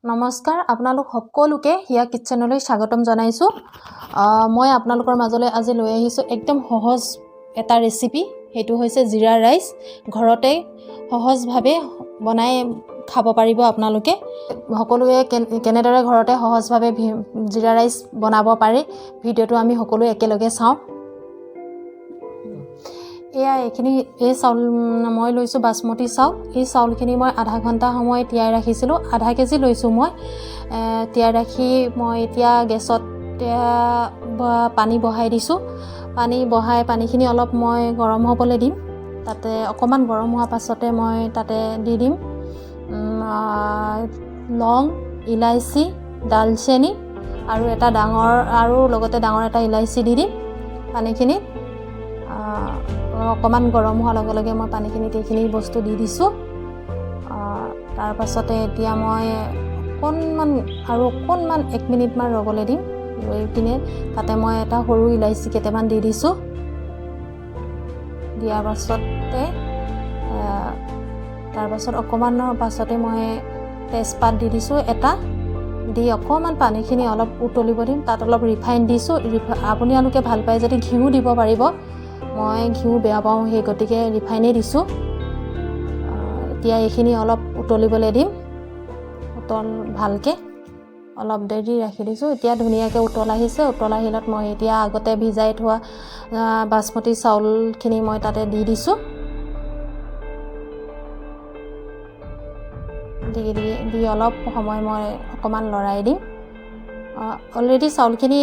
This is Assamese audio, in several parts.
নমস্কাৰ আপোনালোক সকলোকে হিয়া কিচেনলৈ স্বাগতম জনাইছো মই আপোনালোকৰ মাজলৈ আজি লৈ আহিছো একদম সহজ এটা ৰেচিপি হেতু হৈছে জিৰা ৰাইস ঘৰতে সহজভাৱে বনাই খাব পাৰিব আপোনালোকে সকলোৱে কেনেদৰে ঘৰতে সহজভাৱে জিৰা ৰাইস বনাব পাৰে ভিডিওটো আমি সকলো একেলগে চাওঁ এয়া এখিনি এই চাউল মই লৈছো বাসমতি চাউল এই চাউলখিনি মই আধা ঘণ্টা সময় তিয়াই ৰাখিছিলো আধা কেজি লৈছো মই তিয়াই ৰাখি মই এতিয়া গেছত পানী বহাই দিছো পানীখিনি অলপ মই গৰম হ'বলৈ দিম তাতে অকমান গৰম হোৱা পাছতে মই তাতে দি দিম লং ইলাইচি দালচেনি আৰু এটা ডাঙৰ আৰু লগতে ডাঙৰ এটা ইলাইচি দি দিম পানীখিনি অকমান গৰম হোৱাৰ লগে লগে মই পানীখিনিত এইখিনি বস্তু দি দিছো তাৰ পাছতে এতিয়া মই অকণমান 1 মিনিট মান ৰবলৈ দিম লৈ কিনে তাতে মই এটা সৰু ইলাইচি কেইটামান দি দিছো দিয়াৰ পাছতে তাৰ পাছত অকমানৰ পাছতে মই তেজপাত দি দিছো এটা দি অকমান পানীখিনি অলপ উতলিব দিম তাত অলপ ৰিফাইন দিছো আপোনালোকে ভাল পায় যদি ঘিউ দিব পাৰিব মই ঘিউ বেয়া পাওঁ সেই গতিকে ৰিফাইনে দিছো এতিয়া এইখিনি অলপ উতলিবলৈ দিম উতল ভালকে অলপ দেৰি ৰাখি দিছো এতিয়া ধুনীয়াকৈ উতল আহিলত মই এতিয়া আগতে ভিজাই থোৱা বাসমতি চাউলখিনি মই তাতে দি দিছো দি অলপ সময় মই অকমান লৰাই দিম অলৰেডি চাউলখিনি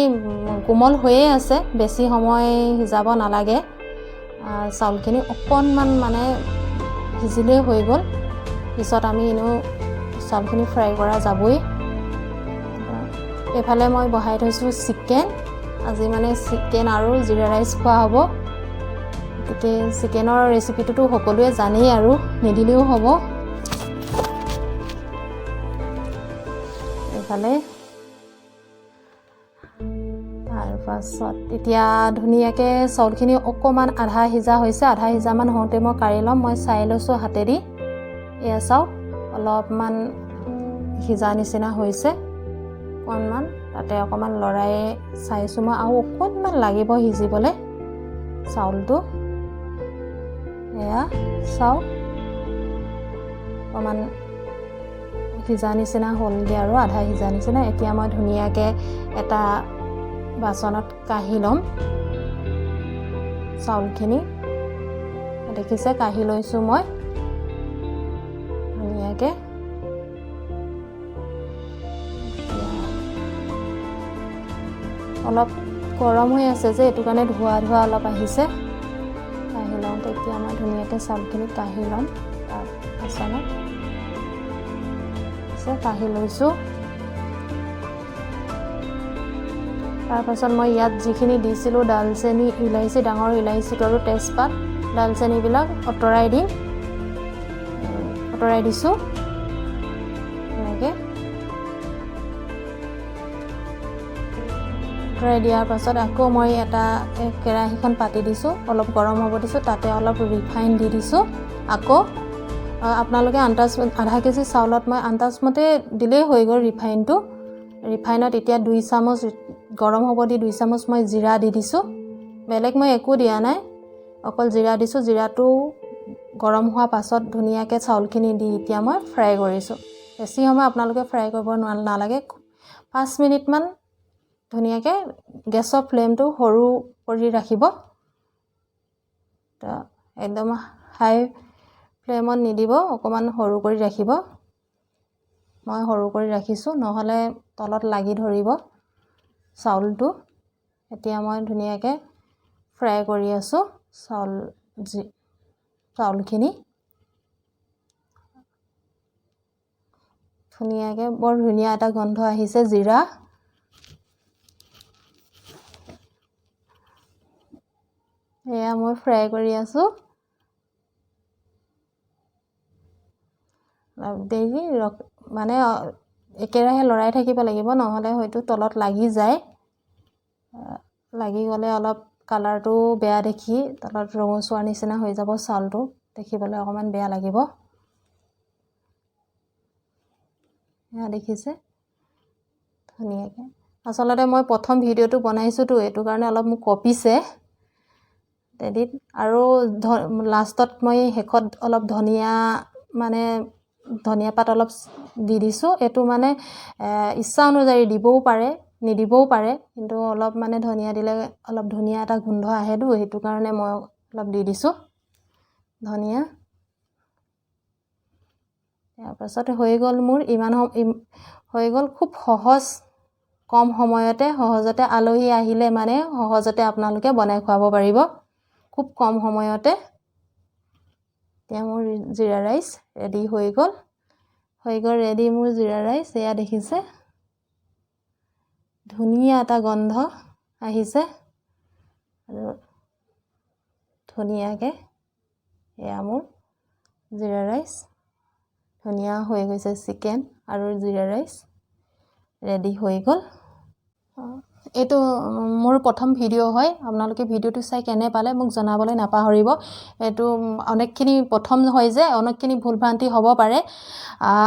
কোমল হৈয়ে আছে বেছি সময় সিজাব নালাগে চাউলখিনি অকণমান মানে সিজিলে হৈ গ'ল পিছত আমি এনেও চাউলখিনি ফ্ৰাই কৰা যাবই এফালে মই বহাই থৈছো চিকেন আজি মানে চিকেন আৰু জিৰা ৰাইস খোৱা হ'ব গতিকে চিকেনৰ ৰেচিপিটো সকলোৱে জানেই আৰু নিদিলেও হ'ব এফালে তাৰপাছত এতিয়া ধুনীয়াকৈ চাউলখিনি অকণমান আধা সিজামান হওঁতে মই কাঢ়ি ল'ম মই চাই লৈছোঁ হাতেদি এয়া চাওক অলপমান সিজা নিচিনা হৈছে অকণমান তাতে অকণমান লৰাই চাইছোঁ মই আৰু অকণমান লাগিব সিজিবলৈ চাউলটো এয়া চাওক অকণমান সিজা নিচিনা হ'লগৈ আৰু আধা সিজা নিচিনা এতিয়া মই ধুনীয়াকৈ এটা বাচনত কাঢ়ি ল'ম চাউলখিনি দেখিছে কাঢ়ি লৈছো মই ধুনীয়াকৈ অলপ গৰম হৈ আছে যে এইটো কাৰণে ধোৱা অলপ আহিছে কাঢ়ি লওঁ তেতিয়া মই ধুনীয়াকৈ চাউলখিনি কাঢ়ি ল'ম তাৰ বাচনত কাঢ়ি লৈছোঁ তাৰপাছত মই ইয়াত যিখিনি দিছিলোঁ দালচেনি ইলাইচি ডাঙৰ ইলাইচিটো আৰু তেজপাত দালচেনিবিলাক অতৰাই দিছোঁ এনেকৈ অতৰাই দিয়াৰ পাছত আকৌ মই এটা কেৰাহীখন পাতি দিছোঁ অলপ গৰম হ'ব দিছোঁ তাতে অলপ ৰিফাইন দি দিছোঁ আকৌ আপোনালোকে আধা কেজি চাউলত মই আন্দাজমতে দিলেই হৈ গ'ল ৰিফাইনত এতিয়া 2 চামুচ গৰম হ'ব দি 2 চামুচ মই জিৰা দি দিছোঁ বেলেগ মই একো দিয়া নাই অকল জিৰা দিছোঁ জিৰাটো গৰম হোৱা পাছত ধুনীয়াকৈ চাউলখিনি দি এতিয়া মই ফ্ৰাই কৰিছোঁ বেছি সময় আপোনালোকে ফ্ৰাই কৰিব নালাগে 5 মিনিটমান ধুনীয়াকৈ গেছৰ ফ্লেমটো সৰু কৰি ৰাখিব একদম হাই ফ্লেমত নিদিব অকণমান সৰু কৰি ৰাখিব মই সৰু কৰি ৰাখিছোঁ নহ'লে তলত লাগি ধৰিব চাউলটো এতিয়া মই ধুনীয়াকৈ ফ্ৰাই কৰি আছোঁ চাউলখিনি ধুনীয়াকৈ বৰ ধুনীয়া এটা গন্ধ আহিছে জিৰা এয়া মই ফ্ৰাই কৰি আছোঁ দেৰি মানে একেৰাহে লৰাই থাকিব লাগিব নহ'লে হয়তো তলত লাগি যায় লাগি গ'লে অলপ কালাৰটো বেয়া দেখি তলত ৰঙচুৱাৰ নিচিনা হৈ যাব চাউলটো দেখিবলৈ অকণমান বেয়া লাগিব এয়া দেখিছে ধুনীয়াকৈ আচলতে মই প্ৰথম ভিডিঅ'টো বনাইছোঁতো এইটো কাৰণে অলপ মোক কপিছে এডিট আৰু লাষ্টত মই শেষত অলপ ধনিয়া মানে ধনিয়া পাত অলপ দি দিছোঁ এইটো মানে ইচ্ছা অনুযায়ী দিবও পাৰে নিদিবও পাৰে কিন্তু অলপ মানে ধনিয়া দিলে অলপ ধুনীয়া এটা গোন্ধ আহেতো সেইটো কাৰণে মই অলপ দি দিছোঁ ধনিয়া তাৰপাছত হৈ গ'ল মোৰ ইমান হৈ গ'ল খুব সহজ কম সময়তে সহজতে আলহী আহিলে মানে সহজতে আপোনালোকে বনাই খুৱাব পাৰিব খুব কম সময়তে এতিয়া মোৰ জিৰা ৰাইচ ৰেডি হৈ গ'ল ৰেডি মোৰ জিৰা ৰাইচ এয়া দেখিছে ধুনীয়া এটা গন্ধ আহিছে আৰু ধুনীয়াকৈ এয়া মোৰ জিৰা ৰাইচ ধুনীয়া হৈ গৈছে চিকেন আৰু জিৰা ৰাইচ ৰেডি হৈ গ'ল এইটো মোৰ প্ৰথম ভিডিঅ' হয় আপোনালোকে ভিডিঅ'টো চাই কেনে পালে মোক জনাবলৈ নাপাহৰিব এইটো অনেকখিনি প্ৰথম হয় যে অনেকখিনি ভুলভ্ৰান্তি হ'ব পাৰে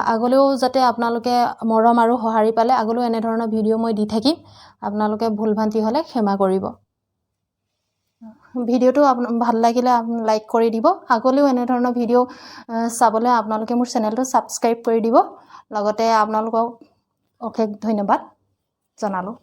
আগলৈও যাতে আপোনালোকে মৰম আৰু সঁহাৰি পালে আগলৈও এনেধৰণৰ ভিডিঅ' মই দি থাকিম আপোনালোকে ভুলভ্ৰান্তি হ'লে ক্ষমা কৰিব ভিডিঅ'টো ভাল লাগিলে লাইক কৰি দিব আগলৈও এনেধৰণৰ ভিডিঅ' চাবলৈ আপোনালোকে মোৰ চেনেলটো ছাবস্ক্ৰাইব কৰি দিব লগতে আপোনালোকক অশেষ ধন্যবাদ জনালোঁ